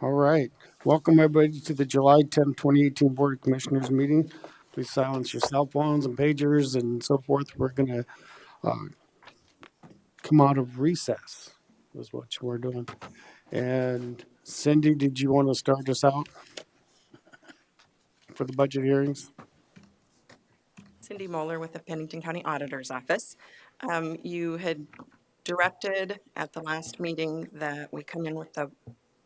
All right. Welcome, everybody, to the July 10th, 2018 Board of Commissioners meeting. Please silence your cell phones and pagers and so forth. We're going to come out of recess, is what we're doing. And Cindy, did you want to start us out for the budget hearings? Cindy Moeller with the Pennington County Auditor's Office. You had directed at the last meeting that we come in with the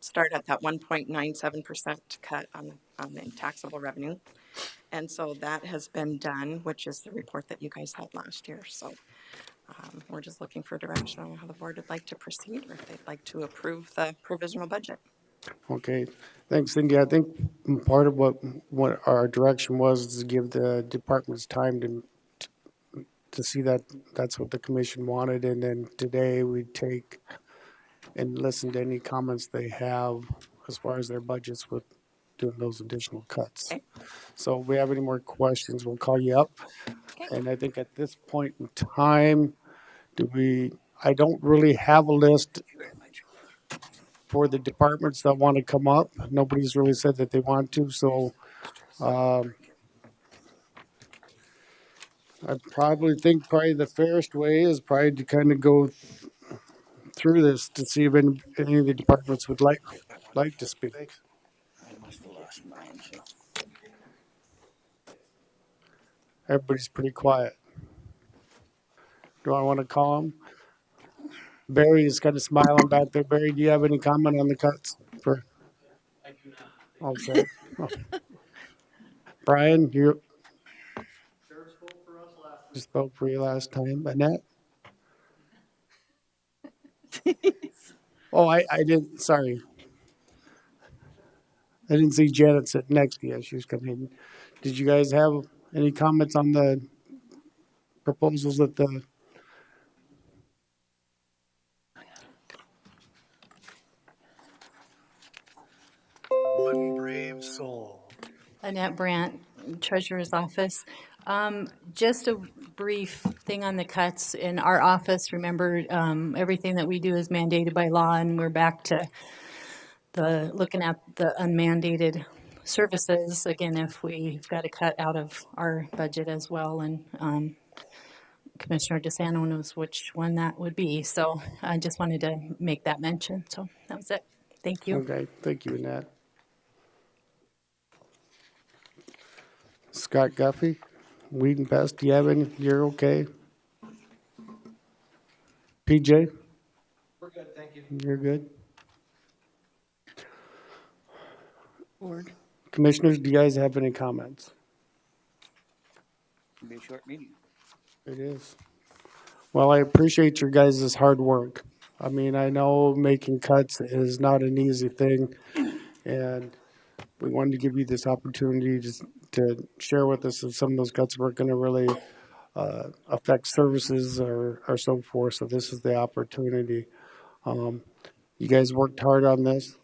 start at that 1.97% cut on the taxable revenue. And so that has been done, which is the report that you guys had last year. So we're just looking for direction on how the board would like to proceed or if they'd like to approve the provisional budget. Okay. Thanks, Cindy. I think part of what our direction was is to give the departments time to see that that's what the commission wanted. And then today we take and listen to any comments they have as far as their budgets with doing those additional cuts. Okay. So if we have any more questions, we'll call you up. Okay. And I think at this point in time, I don't really have a list for the departments that want to come up. Nobody's really said that they want to, so I probably think the fairest way is probably to kind of go through this to see if any of the departments would like to speak. I must have lost mine. So. Everybody's pretty quiet. Do I want to call him? Barry is kind of smiling back there. Barry, do you have any comment on the cuts? I do not. Okay. Brian, you spoke for you last time. Annette? Oh, I didn't. Sorry. I didn't see Janet sitting next to you. She was coming in. Did you guys have any comments on the proposals that the One brave soul. Annette Brandt, Treasurer's Office. Just a brief thing on the cuts in our office. Remember, everything that we do is mandated by law, and we're back to looking at the unmandated services. Again, if we've got a cut out of our budget as well, and Commissioner DeSanto knows which one that would be. So I just wanted to make that mention. So that was it. Thank you. Okay, thank you, Annette. Scott Guffey, Weed and Pest, do you have any? You're okay? PJ? We're good, thank you. You're good? Board. Commissioners, do you guys have any comments? It'll be a short meeting. It is. Well, I appreciate your guys' hard work. I mean, I know making cuts is not an easy thing, and we wanted to give you this opportunity to share with us if some of those cuts were going to really affect services or so forth. So this is the opportunity. You guys worked hard on this,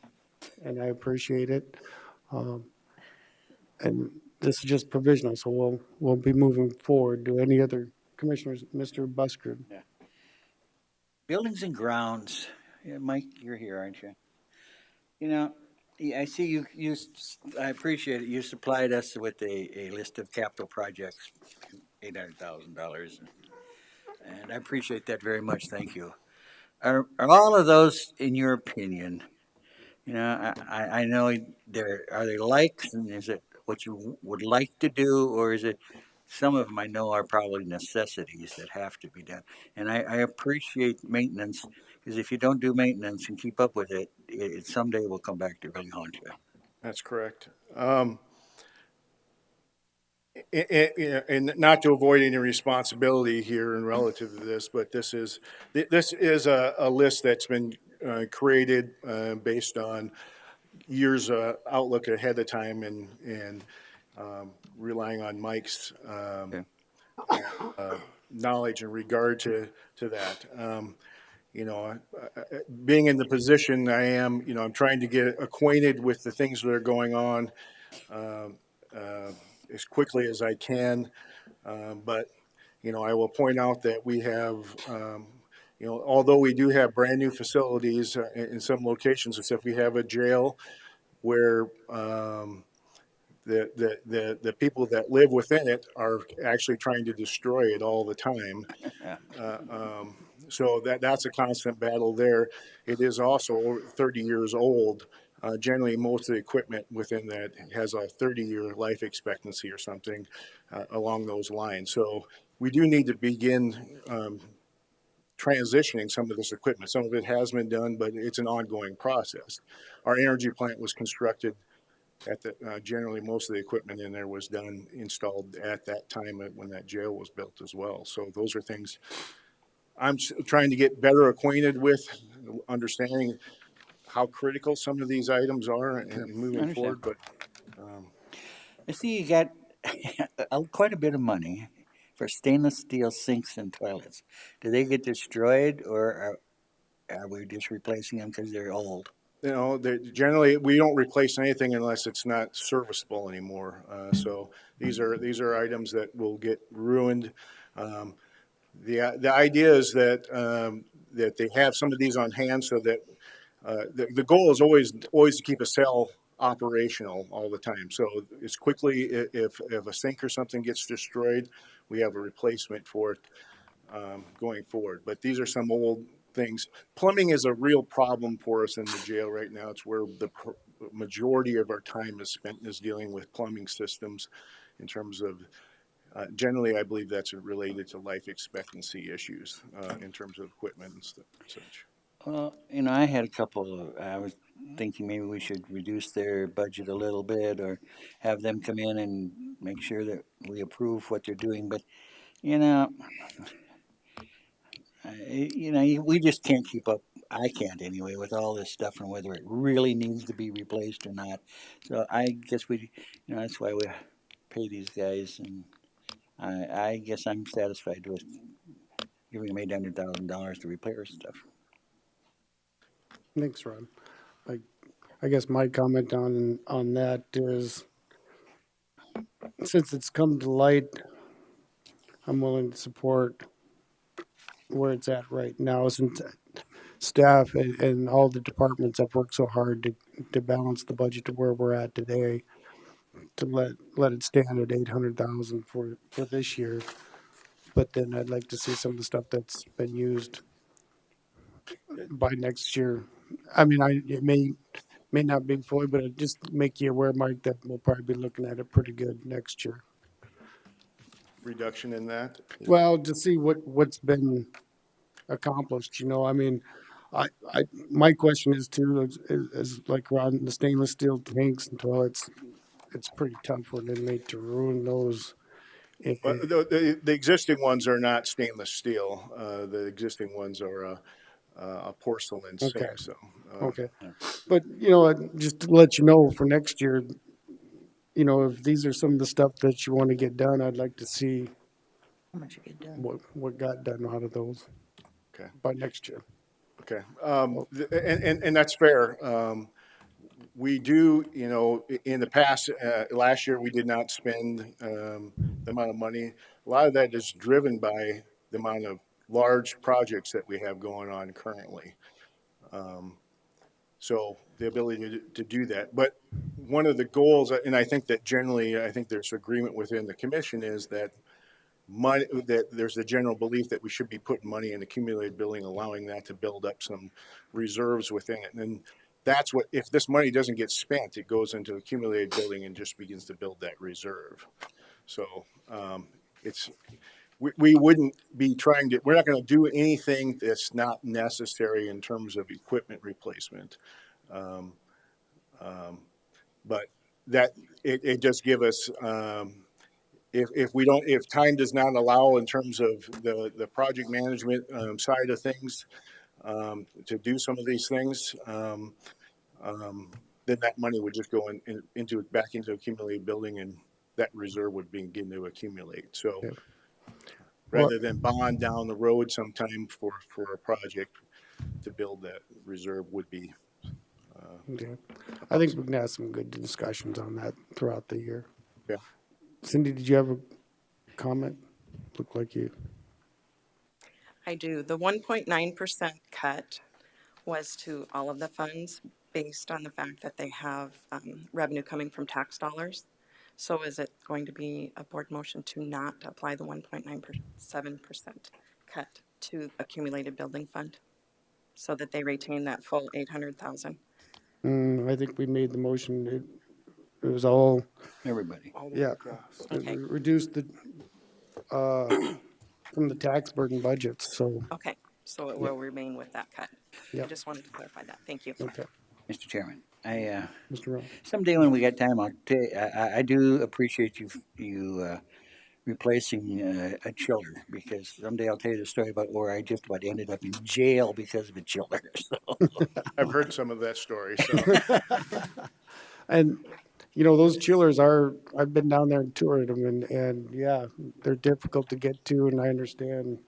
and I appreciate it. And this is just provisional, so we'll be moving forward. Do any other commissioners, Mr. Buskard? Yeah. Buildings and grounds. Yeah, Mike, you're here, aren't you? You know, I see you. I appreciate it. You supplied us with a list of capital projects, $800,000, and I appreciate that very much. Thank you. Are all of those, in your opinion? You know, I know are they likes, and is it what you would like to do, or is it some of them I know are probably necessities that have to be done? And I appreciate maintenance because if you don't do maintenance and keep up with it someday will come back to really haunt you. That's correct. And not to avoid any responsibility here and relative to this, but this is a list that's been created based on years outlook ahead of time and relying on Mike's Okay. knowledge in regard to that. Being in the position I am, I'm trying to get acquainted with the things that are going on as quickly as I can. But I will point out that we have, although we do have brand-new facilities in some locations, except we have a jail where the people that live within it are actually trying to destroy it all the time. Yeah. So that's a constant battle there. It is also over 30 years old. Generally, most of the equipment within that has a 30-year life expectancy or something along those lines. So we do need to begin transitioning some of this equipment. Some of it has been done, but it's an ongoing process. Our energy plant was constructed at the, generally most of the equipment in there was done, installed at that time when that jail was built as well. So those are things I'm trying to get better acquainted with, understanding how critical some of these items are and I moving understand. forward. But I see you got quite a bit of money for stainless steel sinks and toilets. Do they get destroyed, or are we just replacing them because they're old? generally we don't replace anything unless it's not serviceable anymore. So these are items that will get ruined. Um, the idea is that they have some of these on hand so that the goal is always to keep a cell operational all the time. So it's quickly if a sink or something gets destroyed, we have a replacement for it going forward. But these are some old things. Plumbing is a real problem for us in the jail right now. It's where the majority of our time is spent is dealing with plumbing systems in terms of generally, I believe that's related to life expectancy issues in terms of equipment and such. Well, I had a couple of, I was thinking maybe we should reduce their budget a little bit or have them come in and make sure that we approve what they're doing. But, you know, we just can't keep up. I can't anyway with all this stuff and whether it really needs to be replaced or not. So I guess that's why we pay these guys. And I guess I'm satisfied with giving them $800,000 to repair stuff. Thanks, Ron. I, I guess my comment on that is, since it's come to light, I'm willing to support where it's at right now, since staff and all the departments have worked so hard to balance the budget to where we're at today, to let it stand at 800,000 for this year. But then I'd like to see some of the stuff that's been used by next year. I mean, it may not be fully, but it just make you aware, Mike, that we'll probably be looking at it pretty good next year. Reduction in that. Well, to see what's been accomplished, I mean, my question is too, is like around the stainless steel tanks and toilets, it's pretty tough for an inmate to ruin those. But the existing ones are not stainless steel. The existing ones are a porcelain Okay, sink. So okay. But, just to let you know for next year, if these are some of the stuff that you want to get done, I'd like to see How much you get done? what got done out of those okay, by next year. okay, and that's fair. We do, in the past, last year we did not spend the amount of money. A lot of that is driven by the amount of large projects that we have going on currently. So the ability to do that. But one of the goals, and I think that generally, I think there's agreement within the commission, is that that there's a general belief that we should be putting money in accumulated billing, allowing that to build up some reserves within it. And that's what, if this money doesn't get spent, it goes into accumulated billing and just begins to build that reserve. So we wouldn't be we're not going to do anything that's not necessary in terms of equipment replacement. But that it does give us, if time does not allow in terms of the project management side of things to do some of these things, then that money would just go back into accumulated building, and that reserve would begin to accumulate. So Yeah. rather than bond down the road sometime for a project, to build that reserve would be. Okay. I think we can have some good discussions on that throughout the year. Yeah. Cindy, did you have a comment? Looked like you. I do. The 1.9% cut was to all of the funds based on the fact that they have revenue coming from tax dollars. So is it going to be a board motion to not apply the 1.97% cut to accumulated building fund so that they retain that full 800,000? I think we made the motion. It was all, Everybody. yeah. Okay. Reduce the, from the tax burden budgets, so, Okay, so it will remain with that cut. I Yep. just wanted to clarify that. Thank you. okay. Mr. Chairman, Mr. Rowe. someday when we get time, I do appreciate you replacing a chiller, because someday I'll tell you the story about where I just about ended up in jail because of a chiller. So. I've heard some of that story, so. And, you know, those chillers are, I've been down there and toured them, and yeah, they're difficult to get to, and I understand.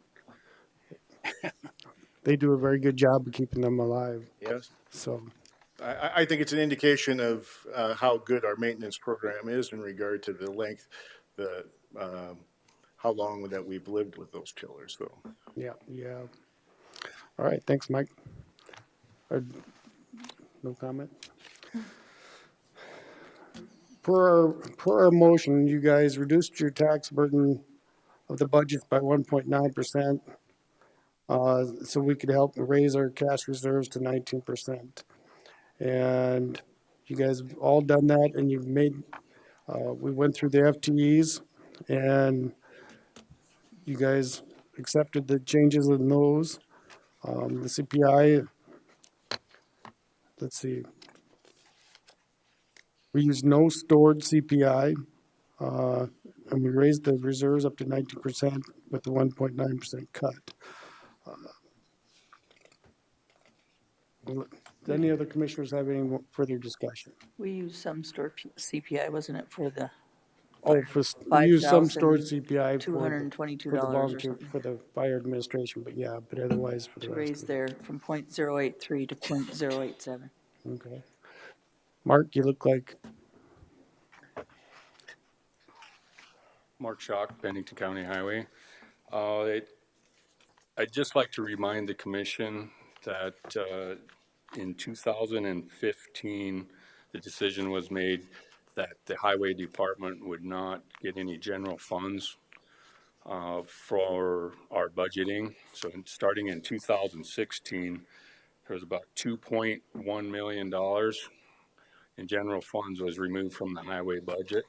They do a very good job of keeping them alive, Yes. so, I think it's an indication of how good our maintenance program is in regard to the length, how long that we've lived with those chillers, though. yeah. All right, thanks, Mike. No comment? Per our motion, you guys reduced your tax burden of the budget by 1.9%. So we could help raise our cash reserves to 19%. And you guys have all done that, and you've made, we went through the FTEs, and you guys accepted the changes in those. The CPI, let's see. We used no stored CPI, and we raised the reserves up to 19% with the 1.9% cut. Does any other commissioners have any further discussion? We used some stored CPI, wasn't it, for the Oh, we used some stored CPI $222 for the or volunteer, something for the fire administration, but yeah, but otherwise for the to rest raise of it. their from .083 to .087. Okay. Mark, you look like, Mark Schock, Pennington County Highway. I'd just like to remind the commission that in 2015, the decision was made that the highway department would not get any general funds for our budgeting. So starting in 2016, there was about $2.1 million in general funds was removed from the highway budget.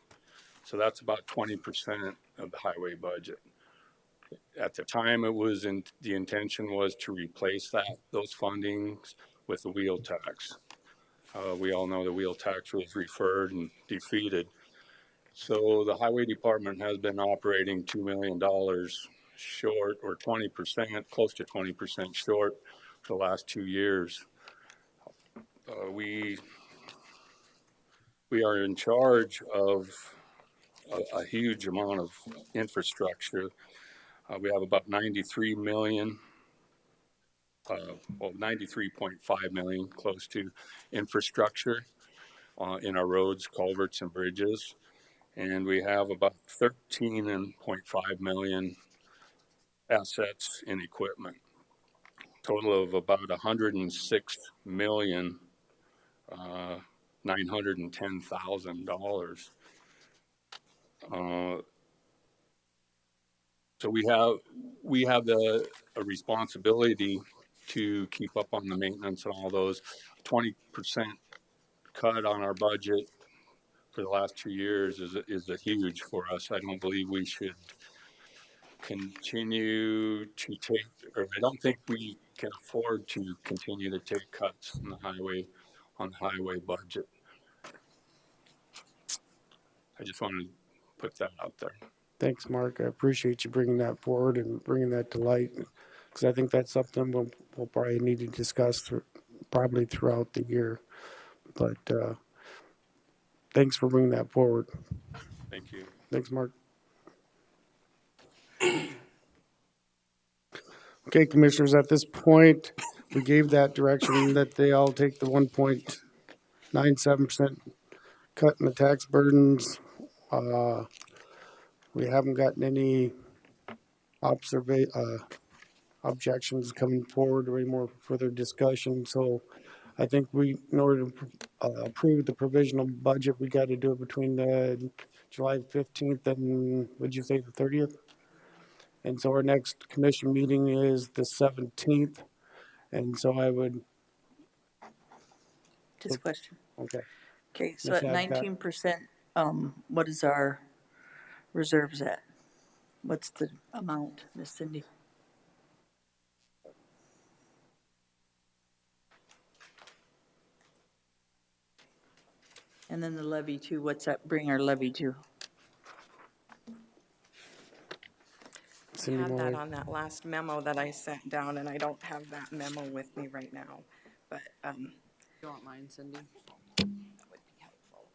So that's about 20% of the highway budget. At the time, the intention was to replace those fundings with the wheel tax. We all know the wheel tax was referred and defeated. So the highway department has been operating $2 million short, or 20%, close to 20% short for the last 2 years. We are in charge of a huge amount of infrastructure. We have about 93 million, 93.5 million, close to infrastructure in our roads, culverts, and bridges. And we have about 13.5 million assets in equipment. Total of about 106 million, $910,000. So we have a responsibility to keep up on the maintenance and all those. 20% cut on our budget for the last 2 years is a huge for us. I don't believe we should continue to take, or I don't think we can afford to continue to take cuts on the highway budget. I just wanted to put that out there. thanks, Mark. I appreciate you bringing that forward and bringing that to light, because I think that's something we'll probably need to discuss probably throughout the year. But thanks for bringing that forward. Thank you. Thanks, Mark. Okay, commissioners, at this point, we gave that direction that they all take the 1.97% cut in the tax burdens. We haven't gotten any objections coming forward or any more further discussion. So I think in order to approve the provisional budget, we got to do it between the July 15th and, would you say, the 30th? And so our next commission meeting is the 17th. And so I would, Just a question. okay. Okay, so Ms. at Adcock. 19%, what is our reserves at? What's the amount, Miss Cindy? And then the levy too, what's that bring our levy to? I Cindy had that Muller. on that last memo that I sent down, and I don't have that memo with me right now, but, You want mine, Cindy? that would be helpful.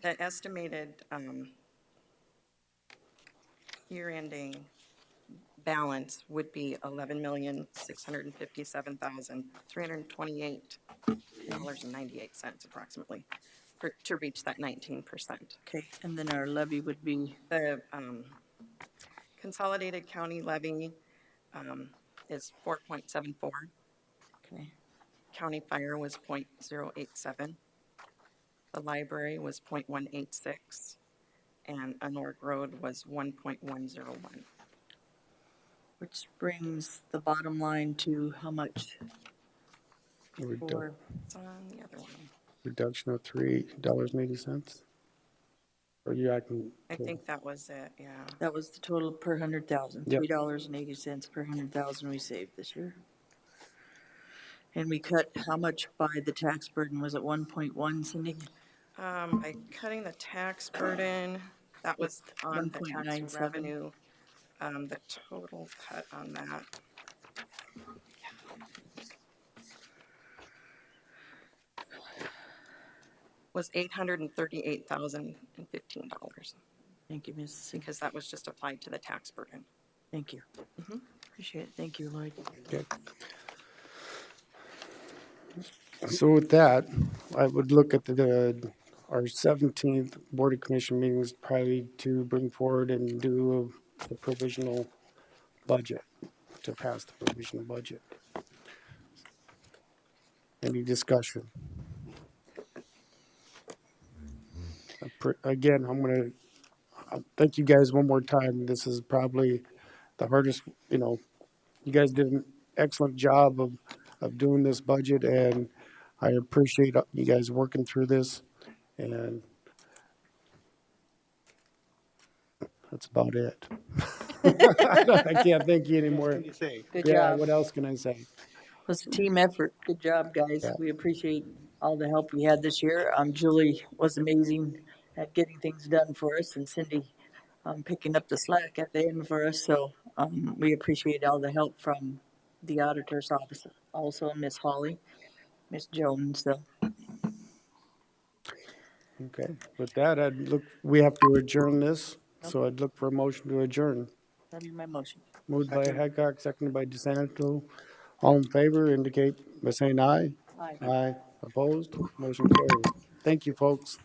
The estimated, year-ending balance would be $11,657,328.98 approximately, to reach that 19%. Okay, and then our levy would be, The consolidated county levy is 4.74. okay, County fire was 0.087. The library was 0.186. And Anorg Road was 1.101. which brings the bottom line to how much? For, It's on the other one. Reduction of $3.80. Or you acting? I think that was it, yeah. that was the total per 100,000, Yep. $3.80 per 100,000 we saved this year. And we cut how much by the tax burden? Was it 1.1, Cindy? By cutting the tax burden, that was on the tax 1.97. revenue. The total cut on that. Was $838,015, Thank you, Mrs. Cindy. because that was just applied to the tax burden. Thank you. Appreciate it. Thank you, Lloyd. Okay. So with that, I would look at our 17th Board of Commission meetings probably to bring forward and do the provisional budget, to pass the provisional budget. Any discussion? Again, I'm going to thank you guys one more time. This is probably the hardest, you guys did an excellent job of doing this budget, and I appreciate you guys working through this, and that's about it. I can't thank you anymore. Good Yeah, job. what else can I say? It was a team effort. Good job, guys. Yeah. We appreciate all the help we had this year. Julie was amazing at getting things done for us, and Cindy picking up the slack at the end for us. So we appreciate all the help from the auditor's office, also Miss Holly, Miss Jones. So Okay, with that, we have to adjourn this, so I'd look for a motion to adjourn. that'd be my motion. Moved by Hadcock, seconded by DeSanto. All in favor indicate by saying aye. Aye. Aye. Opposed? Motion carries. Thank you, folks.